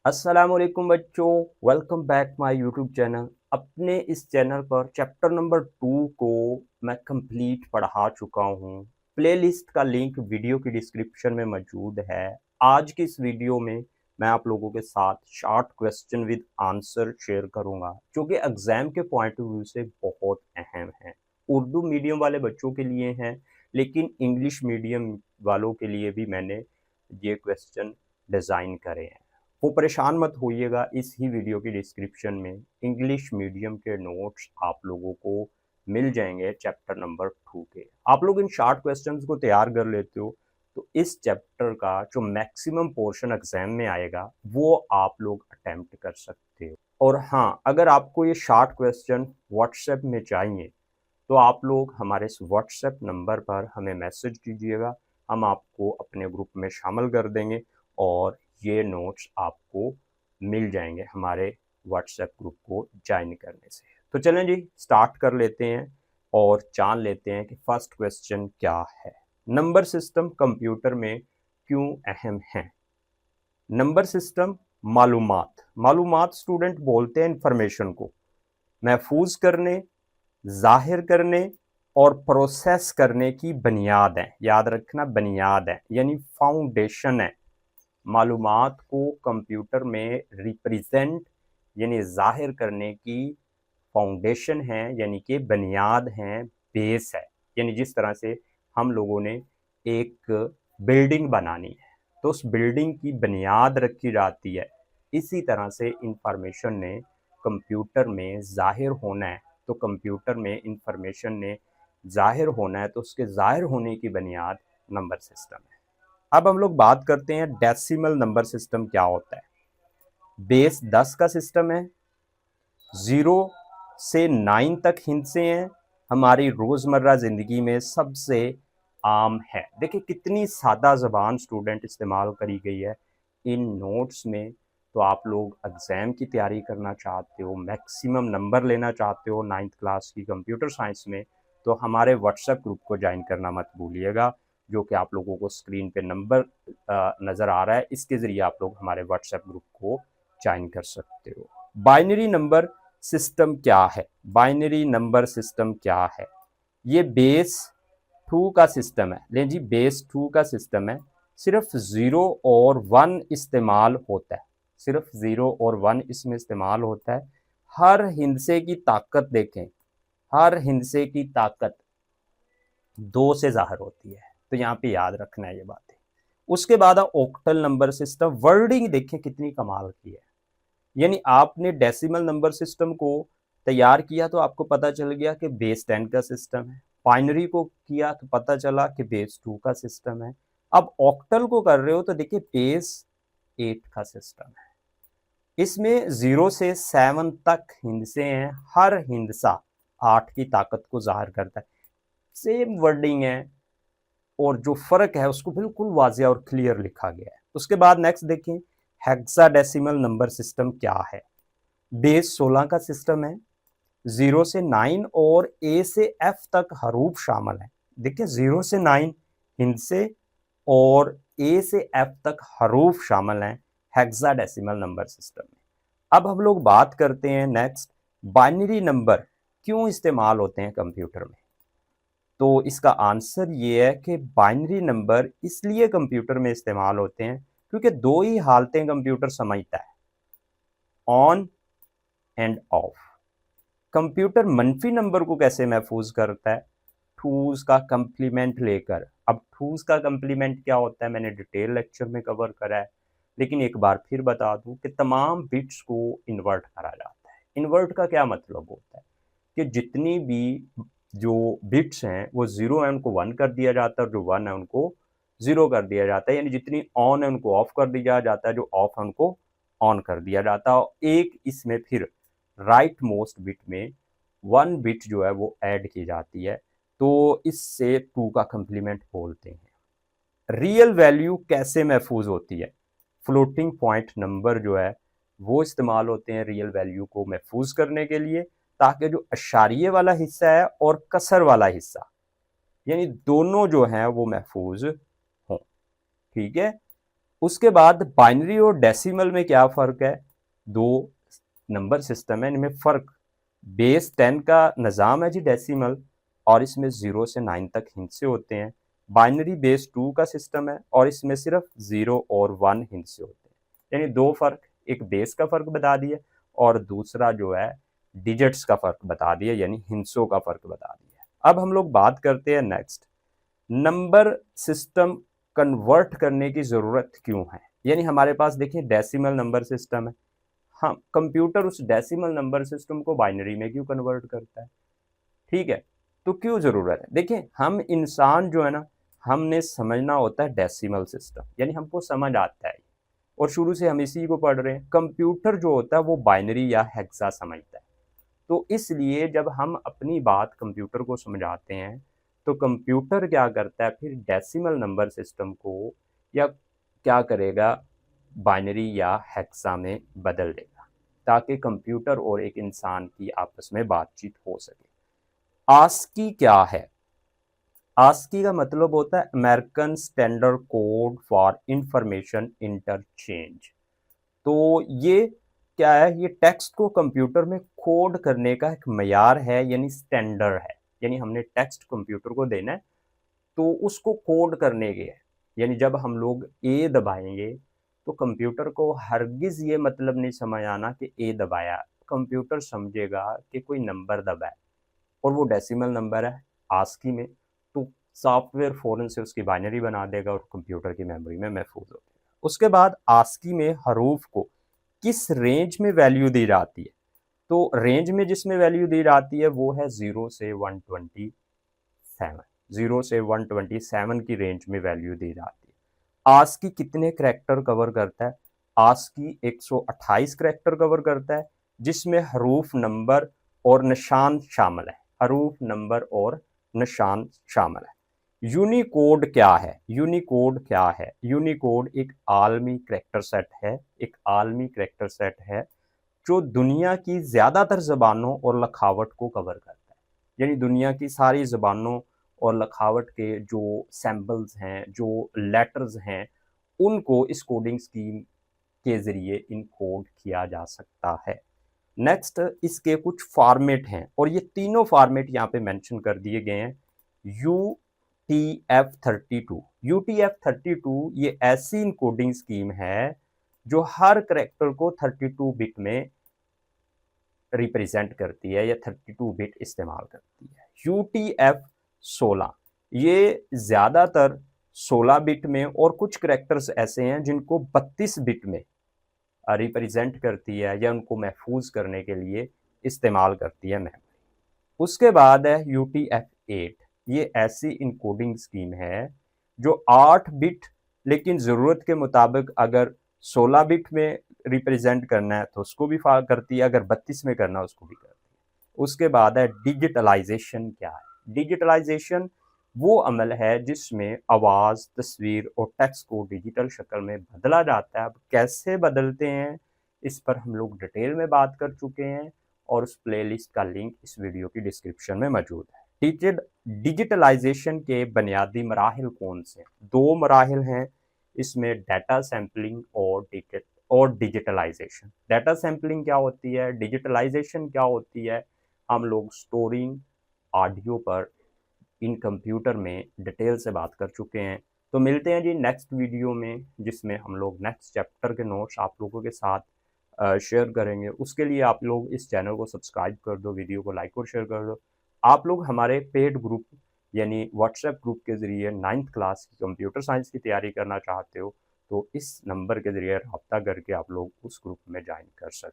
अस्सलामुअलैकुम बच्चों, welcome back my YouTube channel. अपने इस चैनल पर चैप्टर नंबर 2 को मैं कंप्लीट पढ़ा चुका हूँ। प्लेलिस्ट का लिंक वीडियो की डिस्क्रिप्शन में मौजूद है। आज की इस वीडियो में मैं आप लोगों के साथ short question with answer share करूँगा, जो कि एग्ज़ाम के पॉइंट ऑफ व्यू से बहुत अहम है। उर्दू मीडियम वाले बच्चों के लिए हैं, लेकिन इंग्लिश मीडियम वालों के लिए भी मैंने ये क्वेश्चन डिज़ाइन करे हैं। वो परेशान मत होइएगा, इस ही वीडियो की डिस्क्रिप्शन में इंग्लिश मीडियम के नोट्स आप लोगों को मिल जाएंगे चैप्टर नंबर 2 के। आप लोग इन शॉर्ट क्वेश्चंस को तैयार कर लेते हो तो इस चैप्टर का जो मैक्सिमम पोर्शन एग्जाम में आएगा वो आप लोग अटेम्प्ट कर सकते हो। और हाँ, अगर आपको ये शॉर्ट क्वेश्चन व्हाट्सएप में चाहिए तो आप लोग हमारे इस व्हाट्सएप नंबर पर हमें मैसेज कीजिएगा, हम आपको अपने ग्रुप में शामिल कर देंगे और ये नोट्स आपको मिल जाएंगे हमारे व्हाट्सएप ग्रुप को ज्वाइन करने से। तो चलें जी, स्टार्ट कर लेते हैं और जान लेते हैं कि फर्स्ट क्वेश्चन क्या है। नंबर सिस्टम कंप्यूटर में क्यों अहम है? नंबर सिस्टम मालूमात मालूमात स्टूडेंट बोलते हैं इंफॉर्मेशन को महफूज करने, ज़ाहिर करने और प्रोसेस करने की बुनियाद है। याद रखना, बुनियाद है यानी फाउंडेशन है। मालूमात को कंप्यूटर में रिप्रेजेंट यानी ज़ाहिर करने की फाउंडेशन है, यानी कि बुनियाद है, बेस है। यानी जिस तरह से हम लोगों ने एक बिल्डिंग बनानी है तो उस बिल्डिंग की बुनियाद रखी जाती है, इसी तरह से इंफॉर्मेशन ने कंप्यूटर में ज़ाहिर होना है तो कंप्यूटर में इंफॉर्मेशन ने ज़ाहिर होना है तो उसके ज़ाहिर होने की बुनियाद नंबर सिस्टम है। अब हम लोग बात करते हैं डेसिमल नंबर सिस्टम क्या होता है। बेस 10 का सिस्टम है, 0 से 9 तक हिंसे हैं, हमारी रोज़मर्रा ज़िंदगी में सबसे आम है। देखिए कितनी सादा ज़बान स्टूडेंट इस्तेमाल करी गई है इन नोट्स में। तो आप लोग एग्ज़ाम की तैयारी करना चाहते हो, मैक्सिमम नंबर लेना चाहते हो 9th क्लास की कंप्यूटर साइंस में, तो हमारे व्हाट्सएप ग्रुप को ज्वाइन करना मत भूलिएगा, जो कि आप लोगों को स्क्रीन पे नंबर नज़र आ रहा है। इसके ज़रिए आप लोग हमारे व्हाट्सएप ग्रुप को ज्वाइन कर सकते हो। बाइनरी नंबर सिस्टम क्या है? बाइनरी नंबर सिस्टम क्या है? ये बेस 2 का सिस्टम है। लें जी, बेस 2 का सिस्टम है। सिर्फ 0 और 1 इस्तेमाल होता है, सिर्फ 0 और 1 इसमें इस्तेमाल होता है। हर हिंसे की ताकत देखें, हर हिंसे की ताकत 2 से ज़ाहिर होती है, तो यहाँ पे याद रखना है ये बातें। उसके बाद ऑक्टल नंबर सिस्टम। वर्डिंग देखें कितनी कमाल की है, यानी आपने डेसिमल नंबर सिस्टम को तैयार किया तो आपको पता चल गया कि बेस 10 का सिस्टम है, बाइनरी को किया तो पता चला कि बेस 2 का सिस्टम है, अब ऑक्टल को कर रहे हो तो देखिए बेस 8 का सिस्टम है। इसमें 0 से 7 तक हिंसे हैं, हर हिंसा 8 की ताकत को जाहिर करता है। सेम वर्डिंग है और जो फर्क है उसको बिल्कुल वाजिया और क्लियर लिखा गया है। उसके बाद नेक्स्ट देखें, हेक्साडेसिमल नंबर सिस्टम क्या है? बेस 16 का सिस्टम है, 0 से 9 और ए से एफ तक हरूफ शामिल हैं। देखिए 0 से 9 हिंसे और ए से एफ तक हरूफ शामिल हैं हेक्साडेसिमल नंबर सिस्टम में। अब हम लोग बात करते हैं नेक्स्ट, बाइनरी नंबर क्यों इस्तेमाल होते हैं कंप्यूटर में? तो इसका आंसर ये है कि बाइनरी नंबर इसलिए कंप्यूटर में इस्तेमाल होते हैं क्योंकि दो ही हालतें कंप्यूटर समझता है, ऑन एंड ऑफ। कंप्यूटर मनफी नंबर को कैसे महफूज करता है? टूज का कंप्लीमेंट लेकर। अब टूज का कंप्लीमेंट क्या होता है मैंने डिटेल लेक्चर में कवर करा है, लेकिन एक बार फिर बता दूं कि तमाम बिट्स को इन्वर्ट करा जाता है। इन्वर्ट का क्या मतलब होता है कि जितनी भी जो बिट्स हैं वो 0 है उनको 1 कर दिया जाता है और जो 1 है उनको 0 कर दिया जाता है, यानी जितनी ऑन है उनको ऑफ कर दिया जाता है, जो ऑफ है उनको ऑन कर दिया जाता है। और एक इसमें फिर राइट मोस्ट बिट में 1 बिट जो है वो ऐड की जाती है, तो इससे 2 का कंप्लीमेंट बोलते हैं। रियल वैल्यू कैसे महफूज होती है? फ्लोटिंग पॉइंट नंबर जो है वो इस्तेमाल होते हैं रियल वैल्यू को महफूज करने के लिए, ताकि जो अशारिये वाला हिस्सा है और कसर वाला हिस्सा यानी दोनों जो हैं वो महफूज हों। ठीक है। उसके बाद बाइनरी और डेसिमल में क्या फ़र्क है, दो नंबर सिस्टम है, इनमें फ़र्क बेस 10 का निज़ाम है जी डेसिमल, और इसमें 0 से 9 तक हिस्से होते हैं। बाइनरी बेस 2 का सिस्टम है और इसमें सिर्फ 0 और 1 हिस्से होते हैं। यानी दो फ़र्क, एक बेस का फ़र्क बता दिया और दूसरा जो है डिजिट्स का फ़र्क बता दिया, यानी हिस्सों का फ़र्क बता दिया। अब हम लोग बात करते हैं नेक्स्ट, नंबर सिस्टम कन्वर्ट करने की ज़रूरत क्यों है। यानी हमारे पास देखिए डेसिमल नंबर सिस्टम है, हाँ कंप्यूटर उस डेसिमल नंबर सिस्टम को बाइनरी में क्यों कन्वर्ट करता है, ठीक है, तो क्यों ज़रूरत है। देखिए हम इंसान जो है ना, हमने समझना होता है डेसिमल सिस्टम, यानी हमको समझ आता है और शुरू से हम इसी को पढ़ रहे हैं। कंप्यूटर जो होता है वो बाइनरी या हेक्सा समझता है, तो इसलिए जब हम अपनी बात कंप्यूटर को समझाते हैं तो कंप्यूटर क्या करता है, फिर डेसिमल नंबर सिस्टम को या क्या करेगा, बाइनरी या हेक्सा में बदल देगा, ताकि कंप्यूटर और एक इंसान की आपस में बातचीत हो सके। आस्की क्या है, आस्की का मतलब होता है American standard code for information interchange. तो ये क्या है, ये टेक्स्ट को कंप्यूटर में कोड करने का एक मयार है, यानी स्टैंडर्ड है। यानी हमने टेक्स्ट कंप्यूटर को देना है तो उसको कोड करने के है, यानी जब हम लोग ए दबाएंगे तो कंप्यूटर को हरगिज ये मतलब नहीं समझ आना कि ए दबाया, कंप्यूटर समझेगा कि कोई नंबर दबाया और वो डेसिमल नंबर है आस्की में, तो सॉफ्टवेयर फ़ौरन से उसकी बाइनरी बना देगा और कंप्यूटर की मेमोरी में महफूज हो जाएगा। उसके बाद आस्की में हरूफ को किस रेंज में वैल्यू दी जाती है, तो रेंज में जिसमें वैल्यू दी जाती है वो है 0 से 127, 0 से 127 की रेंज में वैल्यू दी जाती है। आस्की कितने करैक्टर कवर करता है, आस्की 128 करैक्टर कवर करता है, जिसमें हरूफ नंबर और निशान शामिल है, हरूफ नंबर और निशान शामिल है। यूनिकोड क्या है, यूनिकोड क्या है, यूनिकोड एक आलमी करैक्टर सेट है, एक आलमी करैक्टर सेट है जो दुनिया की ज़्यादातर ज़बानों और लखावट को कवर करता है। यानी दुनिया की सारी ज़बानों और लखावट के जो सैम्पल्स हैं, जो लेटर्स हैं, उनको इस कोडिंग स्कीम के ज़रिए इनकोड किया जा सकता है। नेक्स्ट इसके कुछ फॉर्मेट हैं और ये तीनों फॉर्मेट यहाँ पे मेंशन कर दिए गए हैं। UTF-32, UTF-32 ये ऐसी इनकोडिंग स्कीम है जो हर करैक्टर को 32 बिट में रिप्रेजेंट करती है या 32 बिट इस्तेमाल करती है। UTF-16 ये ज़्यादातर 16 बिट में और कुछ करैक्टर्स ऐसे हैं जिनको 32 बिट में रिप्रेजेंट करती है या उनको महफूज करने के लिए इस्तेमाल करती है मेमोरी। उसके बाद है UTF-8, ये ऐसी इनकोडिंग स्कीम है जो 8 बिट, लेकिन ज़रूरत के मुताबिक अगर 16 बिट में रिप्रेजेंट करना है तो उसको भी करती है, अगर 32 में करना है उसको भी करती है। उसके बाद है डिजिटलाइजेशन क्या है, डिजिटलाइजेशन वो अमल है जिसमें आवाज़, तस्वीर और टेक्स्ट को डिजिटल शक्ल में बदला जाता है। अब कैसे बदलते हैं इस पर हम लोग डिटेल में बात कर चुके हैं और उस प्लेलिस्ट का लिंक इस वीडियो की डिस्क्रिप्शन में मौजूद है। डिजिटलाइजेशन के बुनियादी मराहिल कौन से हैं? दो मराहिल हैं इसमें, डाटा सैम्पलिंग और डिजिटलाइजेशन। डाटा सैम्पलिंग क्या होती है, डिजिटलाइजेशन क्या होती है, हम लोग स्टोरिंग ऑडियो पर इन कंप्यूटर में डिटेल से बात कर चुके हैं। तो मिलते हैं जी नेक्स्ट वीडियो में, जिसमें हम लोग नेक्स्ट चैप्टर के नोट्स आप लोगों के साथ शेयर करेंगे। उसके लिए आप लोग इस चैनल को सब्सक्राइब कर दो, वीडियो को लाइक और शेयर कर दो। आप लोग हमारे पेड ग्रुप यानी व्हाट्सएप ग्रुप के ज़रिए 9th क्लास की कंप्यूटर साइंस की तैयारी करना चाहते हो तो इस नंबर के ज़रिए रब्ता करके आप लोग उस ग्रुप में ज्वाइन कर सकते हैं।